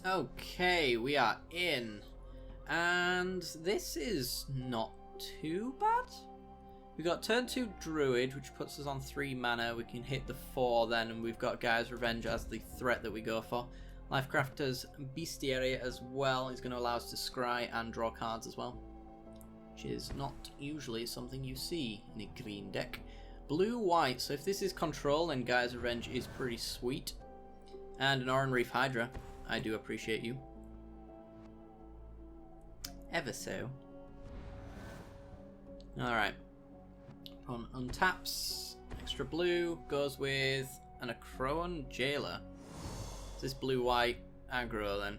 Okay, we are in. And this is not too bad. We've got turn 2 Druid, which puts us on 3 mana. We can hit the 4 then, and we've got Gaia's Revenge as the threat that we go for. Lifecrafter's Bestiary as well is going to allow us to scry and draw cards as well, which is not usually something you see in a green deck. Blue-white, so if this is control, then Gaia's Revenge is pretty sweet. And an Oran Reef Hydra. I do appreciate you. Ever so. Alright. On untaps. Extra blue goes with an Acroan Jailer. Is this blue-white aggro then?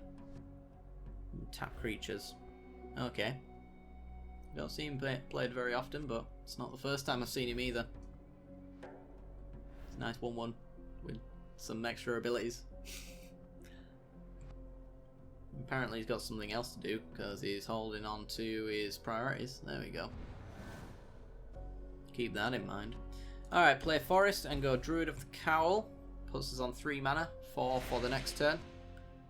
Tap creatures. Okay. Don't see him played very often, but it's not the first time I've seen him either. It's a nice 1-1 with some extra abilities. Apparently he's got something else to do because he's holding on to his priorities. There we go. Keep that in mind. Alright, play Forest and go Druid of the Cowl. Puts us on 3 mana, 4 for the next turn.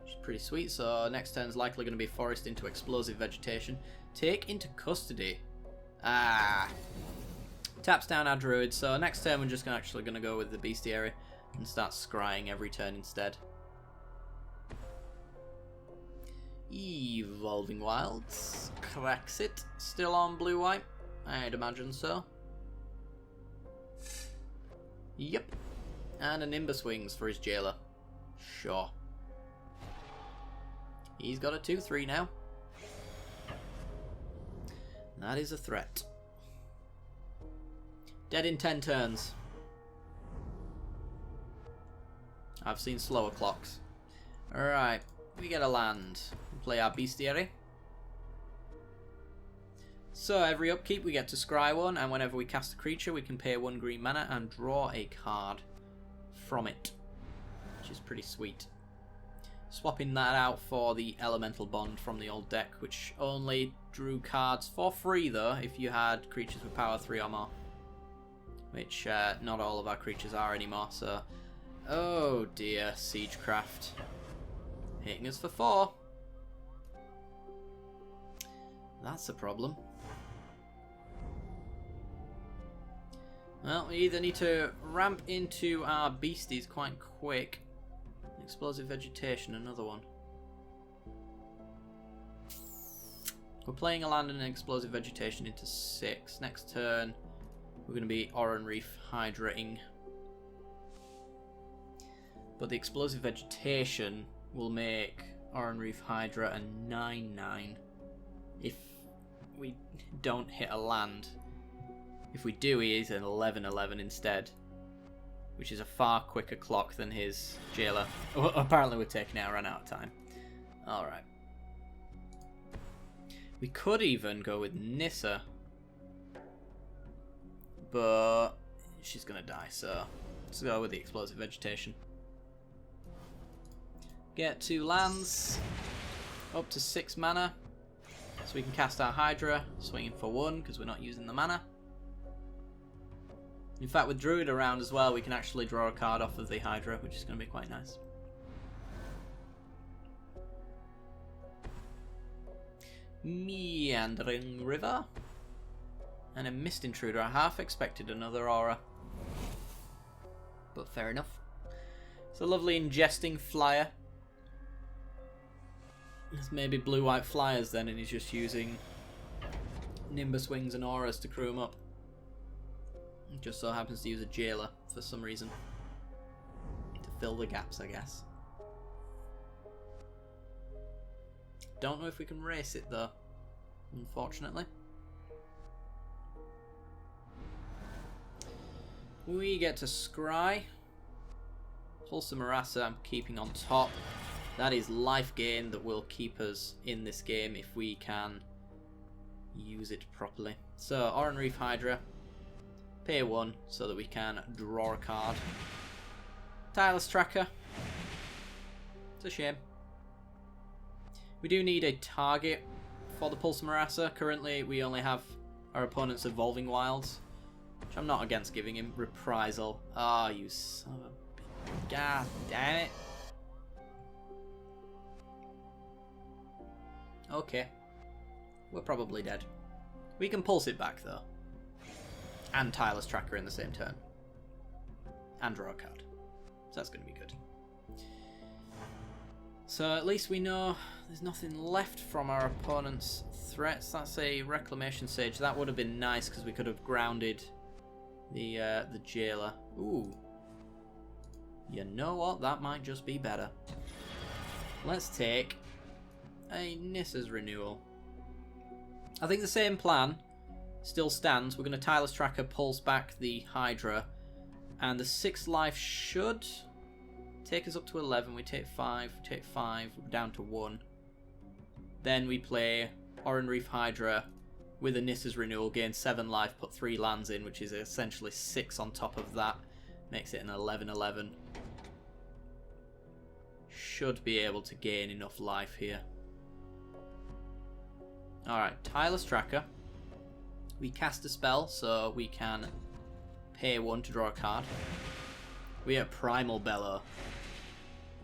Which is pretty sweet. So next turn is likely going to be Forest into Explosive Vegetation. Take into Custody. Taps down our Druid. So next turn we're just actually going to go with the Bestiary and start scrying every turn instead. Evolving Wilds. Cracks it. Still on blue-white? I'd imagine so. Yep. And a Nimbus Wings for his Jailer. Sure. He's got a 2-3 now. That is a threat. Dead in 10 turns. I've seen slower clocks. Alright, we get a land. Play our Bestiary. So every upkeep we get to scry one, and whenever we cast a creature we can pay 1 green mana and draw a card from it, which is pretty sweet. Swapping that out for the Elemental Bond from the old deck, which only drew cards for free though if you had creatures with power 3 or more, which not all of our creatures are anymore. So, oh dear, Siegecraft hitting us for 4. That's a problem. Well, we either need to ramp into our beasties quite quick. Explosive Vegetation, another one. We're playing a land and an Explosive Vegetation into 6. Next turn, we're going to be Oran Reef Hydra-ing. But the Explosive Vegetation will make Oran Reef Hydra a 9/9 if we don't hit a land. If we do, he is an 11/11 instead, which is a far quicker clock than his Jailer. Oh, apparently we're taking out, run out of time. Alright. We could even go with Nissa, but she's going to die, so let's go with the Explosive Vegetation. Get 2 lands, up to 6 mana, so we can cast our Hydra, swinging for 1 because we're not using the mana. In fact, with Druid around as well, we can actually draw a card off of the Hydra, which is going to be quite nice. Meandering River. And a Mist Intruder. I half expected another aura, but fair enough. It's a lovely ingesting flyer. It's maybe blue-white flyers then, and he's just using Nimbus Wings and auras to crew him up. It just so happens to use a Jailer for some reason to fill the gaps, I guess. Don't know if we can race it though, unfortunately. We get to scry. Pulsar Marassa I'm keeping on top. That is life gain that will keep us in this game if we can use it properly. So, Oran Reef Hydra. Pay 1 so that we can draw a card. Tireless Tracker. It's a shame. We do need a target for the Pulsar Marassa. Currently we only have our opponent's Evolving Wilds, which I'm not against giving him. Reprisal. Ah, you son of a... God damn it. Okay. We're probably dead. We can pulse it back, though. And Tireless Tracker in the same turn. And draw a card. So that's going to be good. So at least we know there's nothing left from our opponent's threats. That's a Reclamation Sage. That would have been nice because we could have grounded the Jailer. Ooh. You know what? That might just be better. Let's take a Nissa's Renewal. I think the same plan still stands. We're going to Tireless Tracker, pulse back the Hydra, and the 6 life should take us up to 11. We take 5, we're down to 1. Then we play Oran Reef Hydra with a Nissa's Renewal, gain 7 life, put 3 lands in, which is essentially 6 on top of that. Makes it an 11-11. Should be able to gain enough life here. Alright, Tireless Tracker. We cast a spell, so we can pay 1 to draw a card. We have Primal Bellow.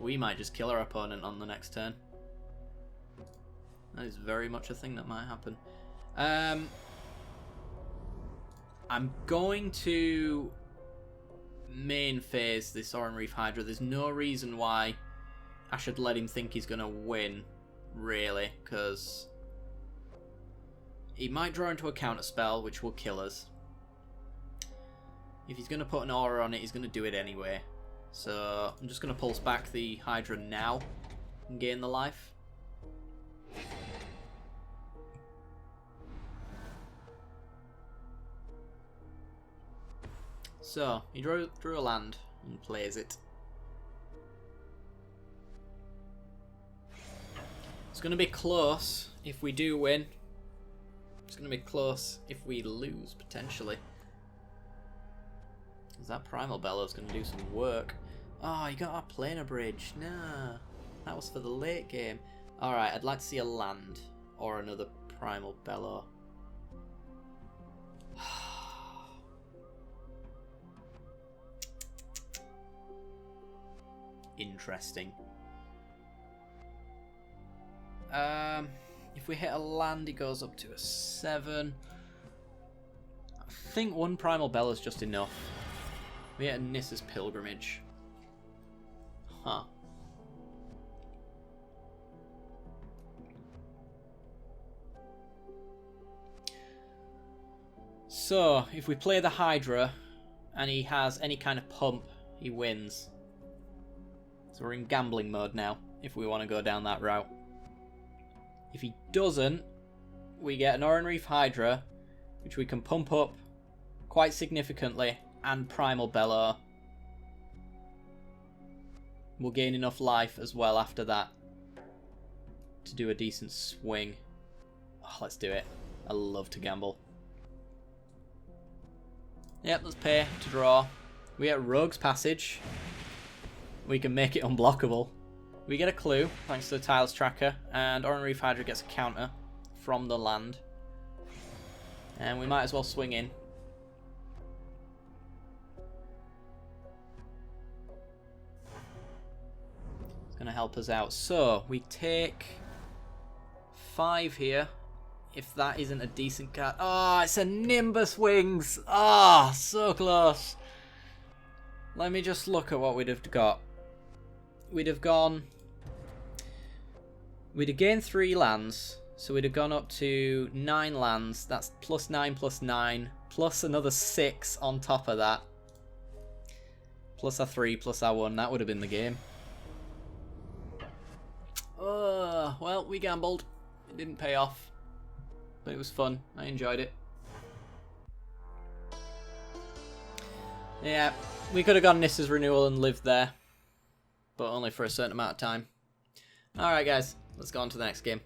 We might just kill our opponent on the next turn. That is very much a thing that might happen. I'm going to main phase this Oran Reef Hydra. There's no reason why I should let him think he's going to win, really, because he might draw into a counter spell, which will kill us. If he's going to put an aura on it, he's going to do it anyway. So I'm just going to pulse back the Hydra now and gain the life. So he drew a land and plays it. It's going to be close if we do win. It's going to be close if we lose, potentially. Because that Primal Bellow is going to do some work. Oh, you got our Planar Bridge. Nah. That was for the late game. Alright, I'd like to see a land. Or another Primal Bellow. Interesting. If we hit a land, it goes up to a 7. I think 1 Primal Bellow is just enough. We hit a Nissa's Pilgrimage. Huh. So, if we play the Hydra, and he has any kind of pump, he wins. So we're in gambling mode now, if we want to go down that route. If he doesn't, we get an Oran Reef Hydra, which we can pump up quite significantly, and Primal Bellow. We'll gain enough life as well after that to do a decent swing. Oh, let's do it. I love to gamble. Yep, let's pay to draw. We get Rogue's Passage. We can make it unblockable. We get a clue, thanks to the Tireless Tracker, and Oran Reef Hydra gets a counter from the land. And we might as well swing in. It's going to help us out. So, we take 5 here, if that isn't a decent card. Oh, it's a Nimbus Wings! Ah, oh, so close. Let me just look at what we'd have got. We'd have gone... We'd have gained 3 lands, so we'd have gone up to 9 lands. That's +9/+9, plus another 6 on top of that. Plus our 3, plus our 1. That would have been the game. Well, we gambled. It didn't pay off. But it was fun. I enjoyed it. Yeah, we could have gone Nissa's Renewal and lived there. But only for a certain amount of time. Alright guys, let's go on to the next game.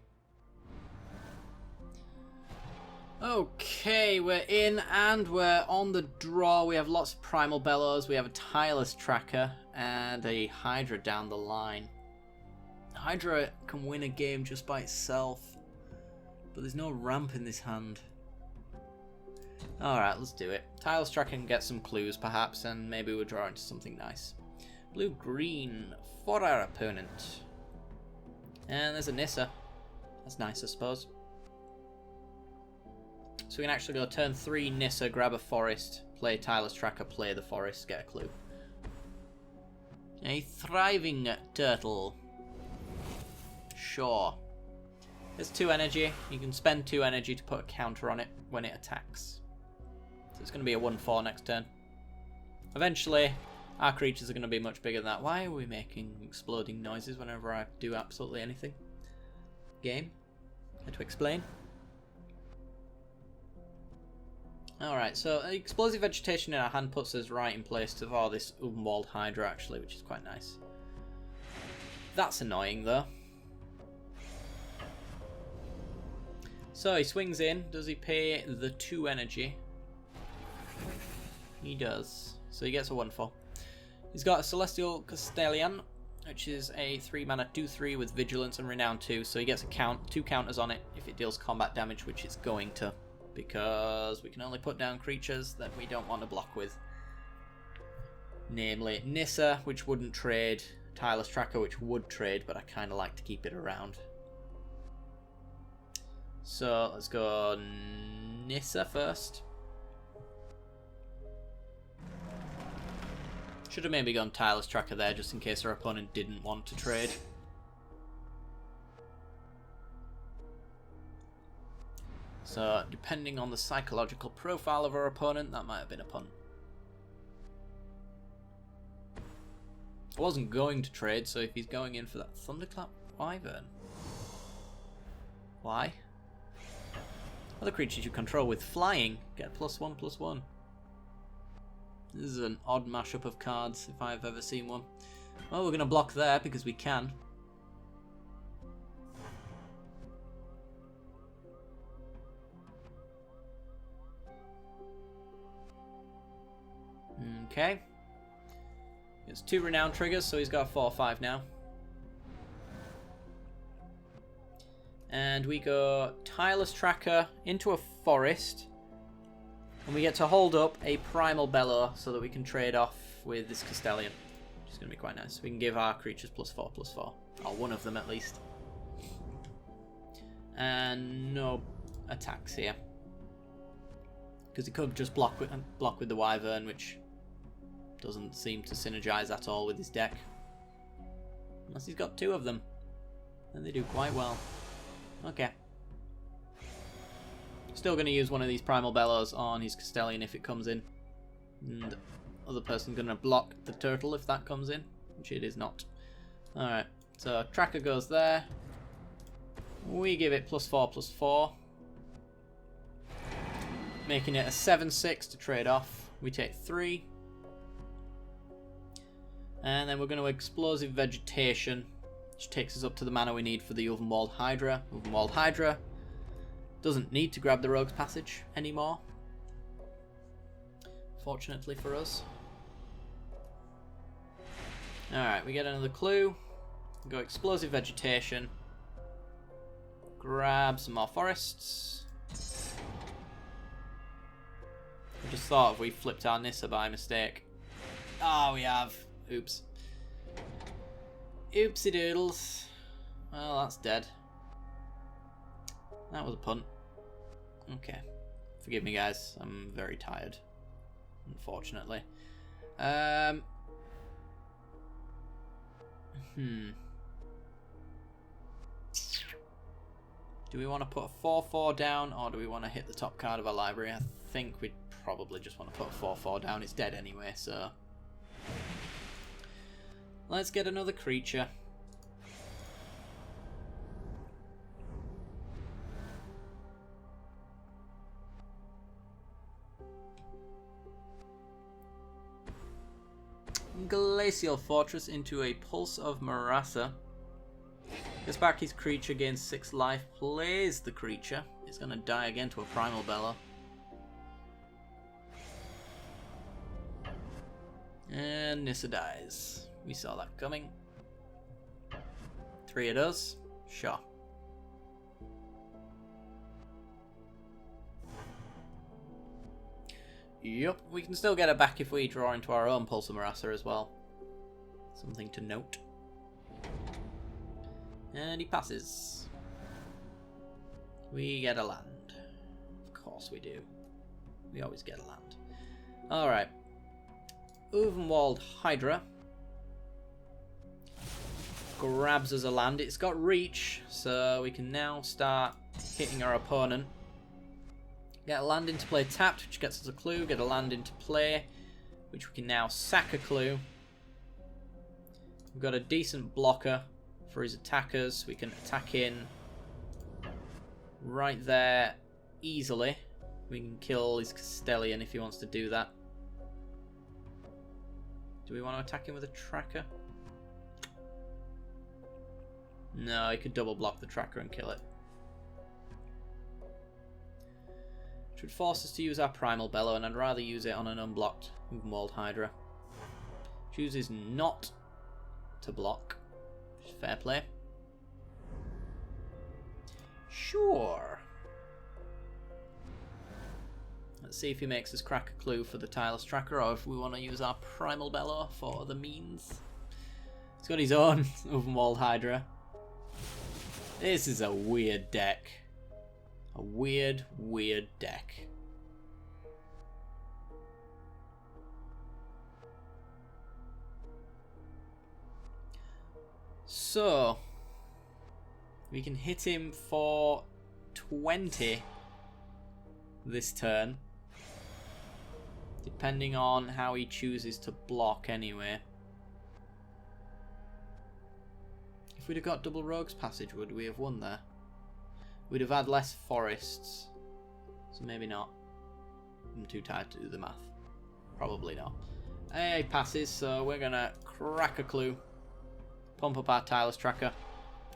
Okay, we're in and we're on the draw. We have lots of Primal Bellows, we have a Tireless Tracker, and a Hydra down the line. Hydra can win a game just by itself, but there's no ramp in this hand. Alright, let's do it. Tireless Tracker can get some clues perhaps, and maybe we'll draw into something nice. Blue-green for our opponent. And there's a Nissa. That's nice, I suppose. So we can actually go turn 3 Nissa, grab a forest, play Tyler's Tracker, play the forest, get a clue. A thriving turtle. Sure. There's 2 energy. You can spend 2 energy to put a counter on it when it attacks. So it's going to be a 1/4 next turn. Eventually, our creatures are going to be much bigger than that. Why are we making exploding noises whenever I do absolutely anything? Game? Care to explain? Alright, so explosive vegetation in our hand puts us right in place to this Umwald Hydra actually, which is quite nice. That's annoying though. So he swings in. Does he pay the 2 energy? He does. So he gets a 1/4. He's got a Celestial Castellan, which is a 3 mana 2/3 with Vigilance and Renown 2. So he gets a 2 counters on it if it deals combat damage, which it's going to. Because we can only put down creatures that we don't want to block with. Namely Nissa, which wouldn't trade. Tyler's Tracker, which would trade, but I kind of like to keep it around. So let's go Nissa first. Should have maybe gone Tyler's Tracker there just in case our opponent didn't want to trade. So depending on the psychological profile of our opponent, that might have been a punt. I wasn't going to trade, so if he's going in for that Thunderclap Wyvern. Why? Other creatures you control with flying get +1/+1. This is an odd mashup of cards if I've ever seen one. Well, we're going to block there because we can. Okay. It's 2 renown triggers, so he's got a 4/5 now. And we go Tyler's Tracker into a forest. And we get to hold up a Primal Bellow so that we can trade off with this Castellan. Which is going to be quite nice. We can give our creatures +4/+4. Or one of them at least. And no attacks here. Because he could just block with the Wyvern, which doesn't seem to synergize at all with his deck. Unless he's got 2 of them. Then they do quite well. Okay. Still going to use one of these Primal Bellows on his Castellan if it comes in. And the other person's going to block the turtle if that comes in. Which it is not. Alright. So Tracker goes there. We give it +4/+4. Making it a 7/6 to trade off. We take 3. And then we're going to Explosive Vegetation, which takes us up to the mana we need for the Ulvenwald Hydra. Ulvenwald Hydra doesn't need to grab the Rogue's Passage anymore. Fortunately for us. Alright, we get another clue. Go Explosive Vegetation. Grab some more forests. I just thought if we flipped our Nissa by mistake. Oh, we have. Oops. Oopsie doodles. Well, that's dead. That was a punt. Okay. Forgive me, guys. I'm very tired. Unfortunately. Do we want to put a 4/4 down, or do we want to hit the top card of our library? I think we'd probably just want to put a 4/4 down. It's dead anyway, so... Let's get another creature. Glacial Fortress into a Pulse of Marasa. Gets back his creature, gains 6 life, plays the creature. It's going to die again to a Primal Bellow. And Nissa dies. We saw that coming. 3 of those. Sure. Yup, we can still get it back if we draw into our own Pulse of Marasa as well. Something to note. And he passes. We get a land. Of course we do. We always get a land. Alright. Ovenwald Hydra grabs us a land. It's got reach, so we can now start hitting our opponent. Get a land into play tapped, which gets us a clue. Get a land into play, which we can now sack a clue. We've got a decent blocker for his attackers. We can attack in right there easily. We can kill his Castellian if he wants to do that. Do we want to attack him with a tracker? No, he could double block the tracker and kill it. Which would force us to use our Primal Bellow, and I'd rather use it on an unblocked Ovenwald Hydra. Chooses not to block. Fair play. Sure. Let's see if he makes us crack a clue for the Tireless Tracker, or if we want to use our Primal Bellow for the means. He's got his own Ovenwald Hydra. This is a weird deck. A weird, weird deck. So, we can hit him for 20 this turn, depending on how he chooses to block anyway. If we'd have got double Rogue's Passage, would we have won there? We'd have had less forests, so maybe not. I'm too tired to do the math. Probably not. He passes, so we're going to crack a clue. Pump up our Tireless Tracker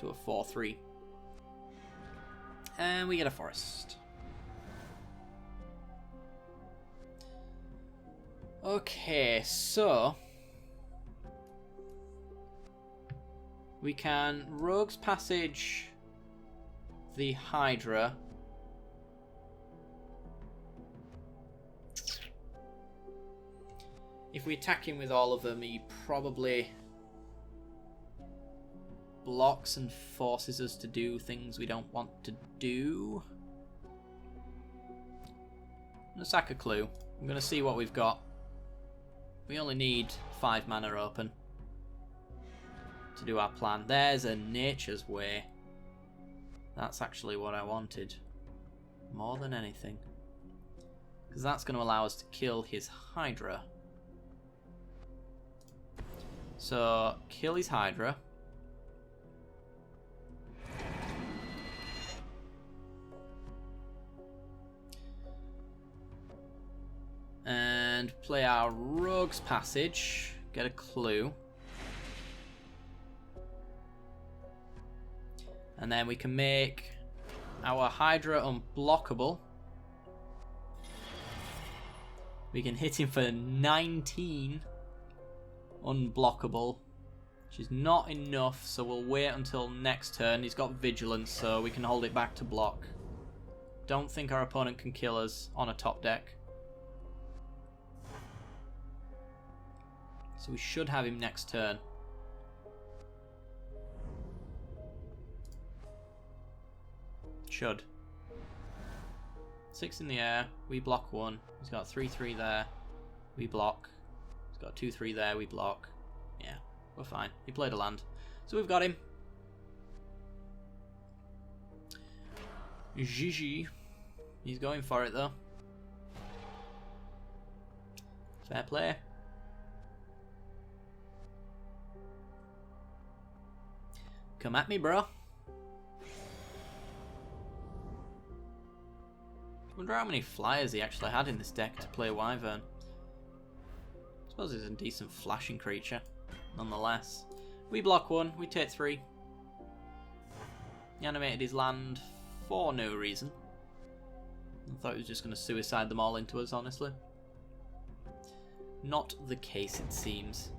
to a 4-3. And we get a forest. Okay, so we can Rogue's Passage the Hydra. If we attack him with all of them, he probably blocks and forces us to do things we don't want to do. I'm going to sack a clue. I'm going to see what we've got. We only need 5 mana open to do our plan. There's a Nature's Way. That's actually what I wanted. More than anything. Because that's going to allow us to kill his Hydra. So, kill his Hydra. And play our Rogue's Passage. Get a clue. And then we can make our Hydra unblockable. We can hit him for 19 unblockable, which is not enough, so we'll wait until next turn. He's got Vigilance, so we can hold it back to block. Don't think our opponent can kill us on a top deck. So we should have him next turn. Should. 6 in the air, we block 1. He's got 3-3 there, we block. He's got 2-3 there, we block. Yeah, we're fine. He played a land. So we've got him. GG. He's going for it though. Fair play. Come at me, bro. I wonder how many flyers he actually had in this deck to play Wyvern. I suppose he's a decent flashing creature, nonetheless. We block 1, we take 3. He animated his land for no reason. I thought he was just going to suicide them all into us, honestly. Not the case, it seems.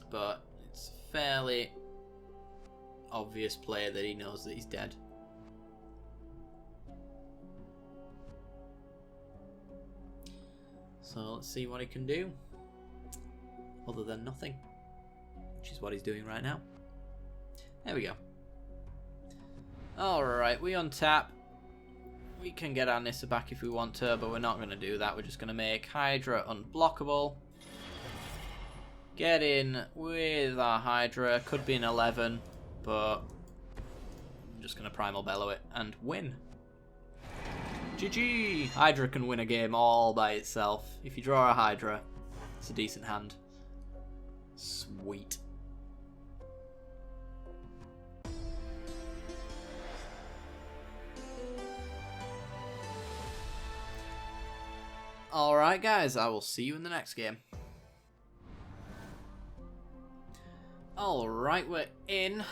But it's fairly obvious play that he knows that he's dead. So let's see what he can do. Other than nothing. which is what he's doing right now. There we go. Alright, we untap. We can get our Nissa back if we want to, but we're not going to do that. We're just going to make Hydra unblockable. Get in with our Hydra. Could be an 11, but I'm just going to Primal Bellow it and win. GG! Hydra can win a game all by itself. If you draw a Hydra, it's a decent hand. Sweet. Alright guys, I will see you in the next game. Alright, we're in.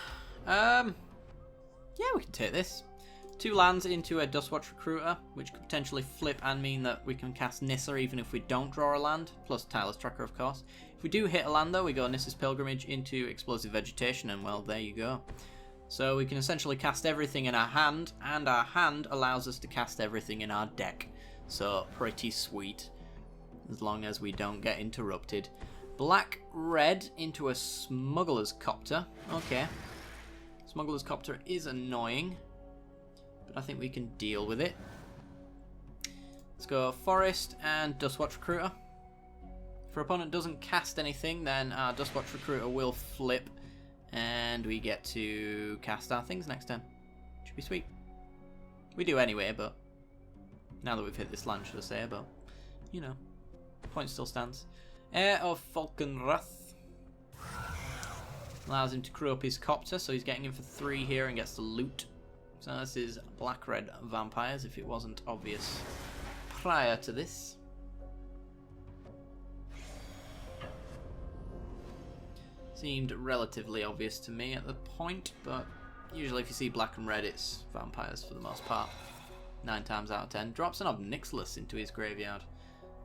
Yeah, we can take this. 2 lands into a Dustwatch Recruiter, which could potentially flip and mean that we can cast Nissa even if we don't draw a land, plus Tireless Tracker of course. If we do hit a land though, we go Nissa's Pilgrimage into Explosive Vegetation, and well, there you go. So we can essentially cast everything in our hand, and our hand allows us to cast everything in our deck. So pretty sweet, as long as we don't get interrupted. Black-red into a Smuggler's Copter. Okay. Smuggler's Copter is annoying, but I think we can deal with it. Let's go Forest and Dustwatch Recruiter. If our opponent doesn't cast anything, then our Dustwatch Recruiter will flip, and we get to cast our things next turn. Should be sweet. We do anyway, but now that we've hit this land, should I say, but you know, point still stands. Heir of Falkenrath allows him to crew up his Copter, so he's getting in for 3 here and gets the loot. So this is black-red vampires, if it wasn't obvious prior to this. Seemed relatively obvious to me at the point, but usually if you see black and red, it's vampires for the most part. 9 times out of 10. Drops an Obnixilis into his graveyard.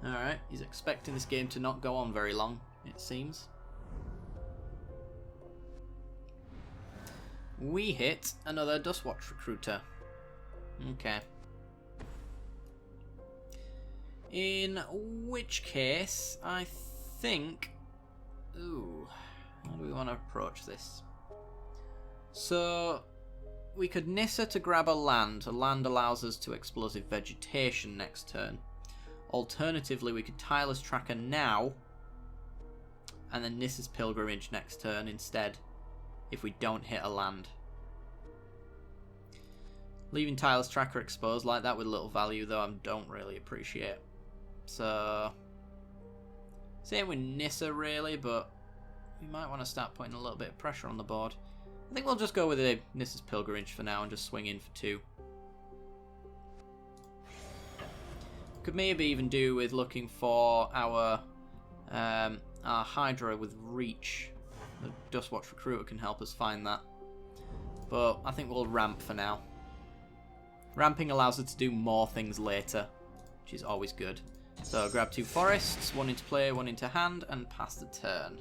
Alright, he's expecting this game to not go on very long, it seems. We hit another Dustwatch Recruiter. Okay. In which case, I think... Ooh, how do we want to approach this? So, we could Nissa to grab a land. A land allows us to Explosive Vegetation next turn. Alternatively, we could Tireless Tracker now, and then Nissa's Pilgrimage next turn instead, if we don't hit a land. Leaving Tireless Tracker exposed like that with little value, though, I don't really appreciate. So, same with Nissa, really, but we might want to start putting a little bit of pressure on the board. I think we'll just go with a Nissa's Pilgrimage for now and just swing in for 2. Could maybe even do with looking for our Hydra with Reach. The Dustwatch Recruiter can help us find that. But I think we'll ramp for now. Ramping allows us to do more things later, which is always good. So grab 2 forests, 1 into play, 1 into hand, and pass the turn.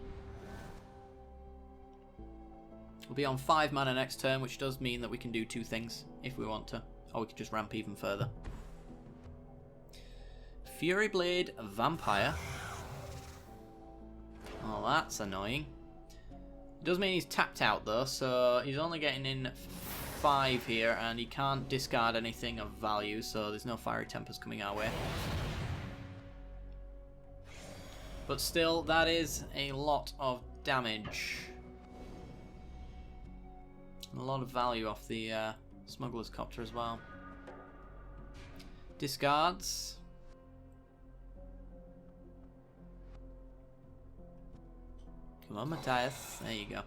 We'll be on 5 mana next turn, which does mean that we can do 2 things if we want to. Or we could just ramp even further. Fury Blade Vampire. Oh, that's annoying. It does mean he's tapped out though, so he's only getting in 5 here, and he can't discard anything of value, so there's no Fiery Tempers coming our way. But still, that is a lot of damage. A lot of value off the Smuggler's Copter as well. Discards. Come on, Matthias. There you go.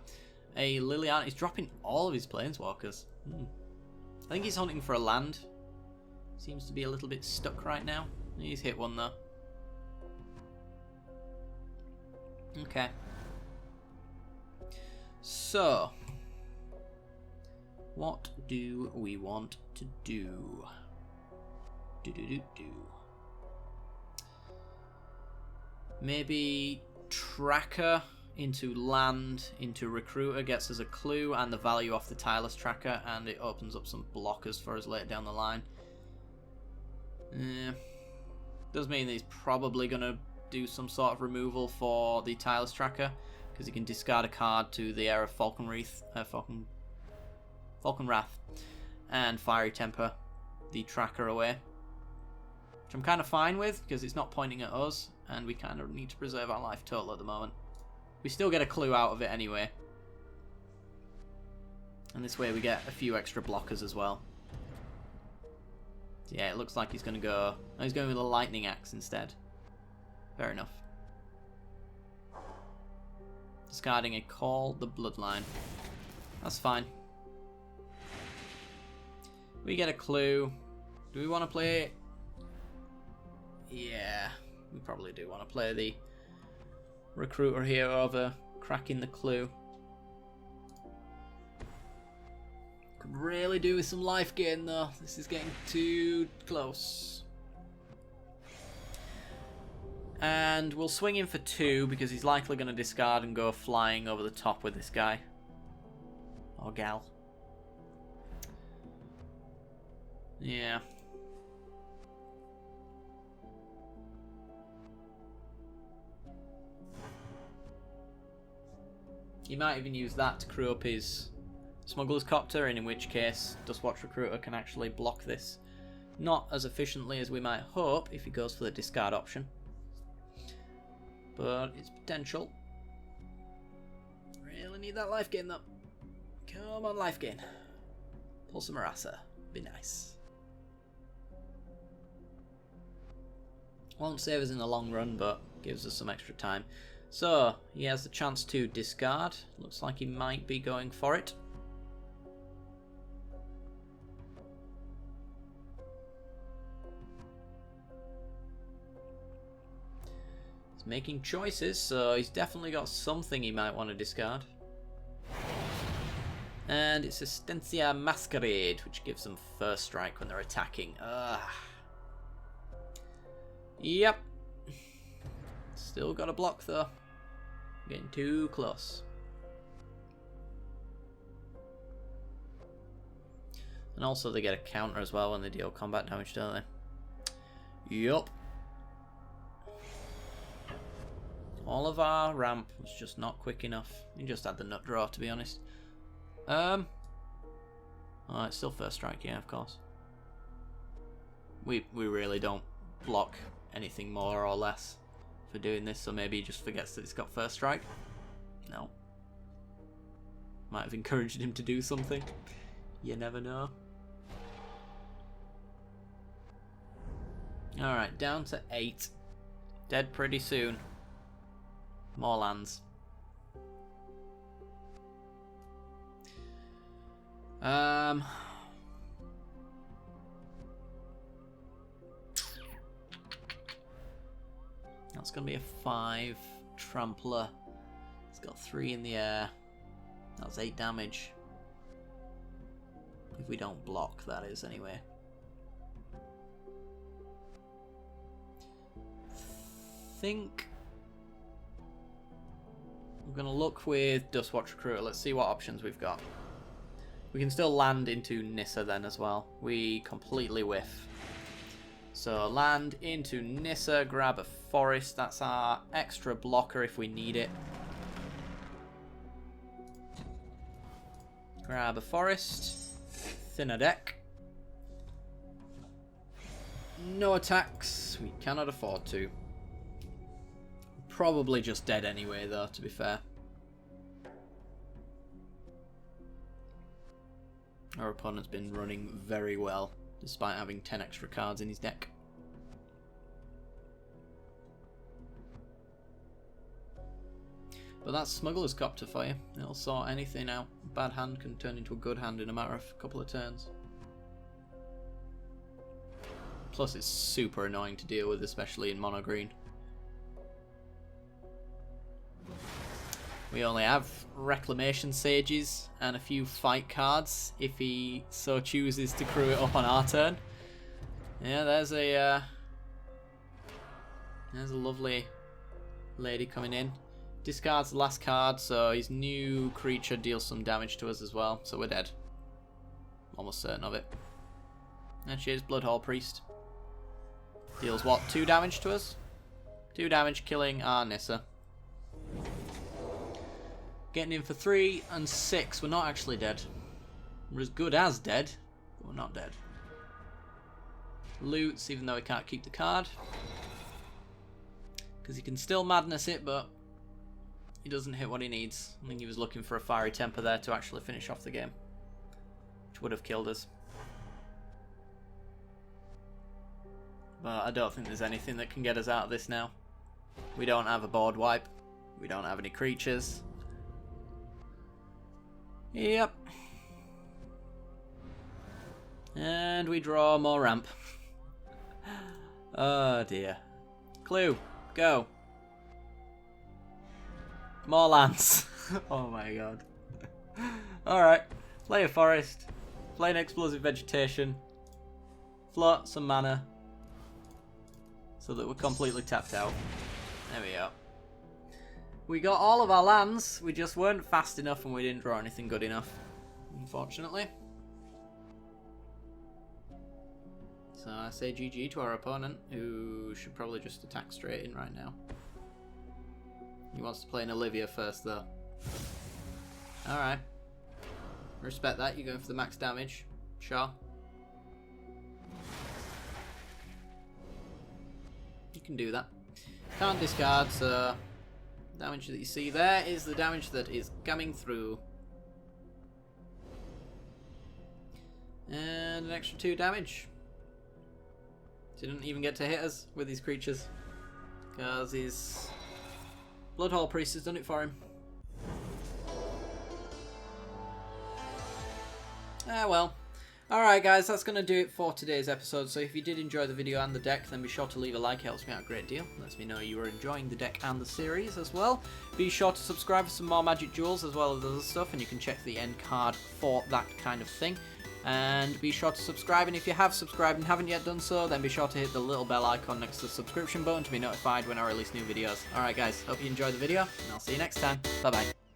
A Liliana. He's dropping all of his Planeswalkers. I think he's hunting for a land. Seems to be a little bit stuck right now. He's hit one though. Okay. So, what do we want to do? Maybe Tracker into land, into Recruiter gets us a clue and the value off the Tireless Tracker, and it opens up some blockers for us later down the line. Does mean that he's probably going to do some sort of removal for the Tireless Tracker. because he can discard a card to the Heir of Falcon Wrath, and Fiery Temper the tracker away. Which I'm kind of fine with, because it's not pointing at us, and we kind of need to preserve our life total at the moment. We still get a clue out of it anyway. And this way we get a few extra blockers as well. Yeah, it looks like he's going to go... Oh, he's going with a Lightning Axe instead. Fair enough. Discarding a Call the Bloodline. That's fine. We get a clue. Do we want to play it? Yeah, we probably do want to play the Recruiter here over cracking the clue. Could really do with some life gain though. This is getting too close. And we'll swing in for 2 because he's likely going to discard and go flying over the top with this guy. Or gal. Yeah. He might even use that to crew up his Smuggler's Copter, and in which case Dustwatch Recruiter can actually block this. Not as efficiently as we might hope if he goes for the discard option. But it's potential. Really need that life gain though. Come on, life gain. Pull some Marassa. Be nice. Won't save us in the long run, but gives us some extra time. So, he has the chance to discard. Looks like he might be going for it. He's making choices, so he's definitely got something he might want to discard. And it's Estencia Masquerade, which gives them first strike when they're attacking. Ugh. Yep. Still got a block though. Getting too close. And also they get a counter as well when they deal combat damage, don't they? Yup. All of our ramp was just not quick enough. We just had the nut draw, to be honest. Oh, it's still first strike, yeah, of course. We really don't block anything more or less for doing this, so maybe he just forgets that it's got first strike. No. Might have encouraged him to do something. You never know. Alright, down to 8. Dead pretty soon. More lands. That's going to be a 5 trampler. It's got 3 in the air. That's 8 damage. If we don't block, that is, anyway. Think I'm going to look with Dustwatch Recruiter. Let's see what options we've got. We can still land into Nissa then as well. We completely whiff. So land into Nissa, grab a forest. That's our extra blocker if we need it. Grab a forest. Thinner deck. No attacks. We cannot afford to. Probably just dead anyway though, to be fair. Our opponent's been running very well, despite having 10 extra cards in his deck. But that's Smuggler's Copter for you. It'll sort anything out. A bad hand can turn into a good hand in a matter of a couple of turns. Plus it's super annoying to deal with, especially in mono green. We only have Reclamation Sages and a few fight cards if he so chooses to crew it up on our turn. Yeah, there's a lovely lady coming in. Discards the last card, so his new creature deals some damage to us as well, so we're dead. Almost certain of it. And she's Bloodhall Priest. Deals what? 2 damage to us? 2 damage, killing our Nissa. Getting in for 3 and 6. We're not actually dead. We're as good as dead, but we're not dead. Loots, even though he can't keep the card. Because he can still madness it, but he doesn't hit what he needs. I think he was looking for a fiery temper there to actually finish off the game, which would have killed us. But I don't think there's anything that can get us out of this now. We don't have a board wipe. We don't have any creatures. Yep. And we draw more ramp. Oh dear. Clue. Go. More lands. Oh my god. Alright. Play a forest. Play an explosive vegetation. Float some mana. So that we're completely tapped out. There we go. We got all of our lands. We just weren't fast enough and we didn't draw anything good enough. Unfortunately. So I say GG to our opponent, who should probably just attack straight in right now. He wants to play an Olivia first though. Alright. Respect that, you're going for the max damage. Sure. You can do that. Can't discard, so damage that you see there is the damage that is coming through. And an extra 2 damage. Didn't even get to hit us with his creatures, because his Bloodhole Priest has done it for him. Ah well. Alright guys, that's going to do it for today's episode. So if you did enjoy the video and the deck, then be sure to leave a like, it helps me out a great deal. Lets me know you are enjoying the deck and the series as well. Be sure to subscribe for some more Magic Duels as well as other stuff, and you can check the end card for that kind of thing. And be sure to subscribe, and if you have subscribed and haven't yet done so, then be sure to hit the little bell icon next to the subscription button to be notified when I release new videos. Alright guys, hope you enjoyed the video, and I'll see you next time. Bye bye.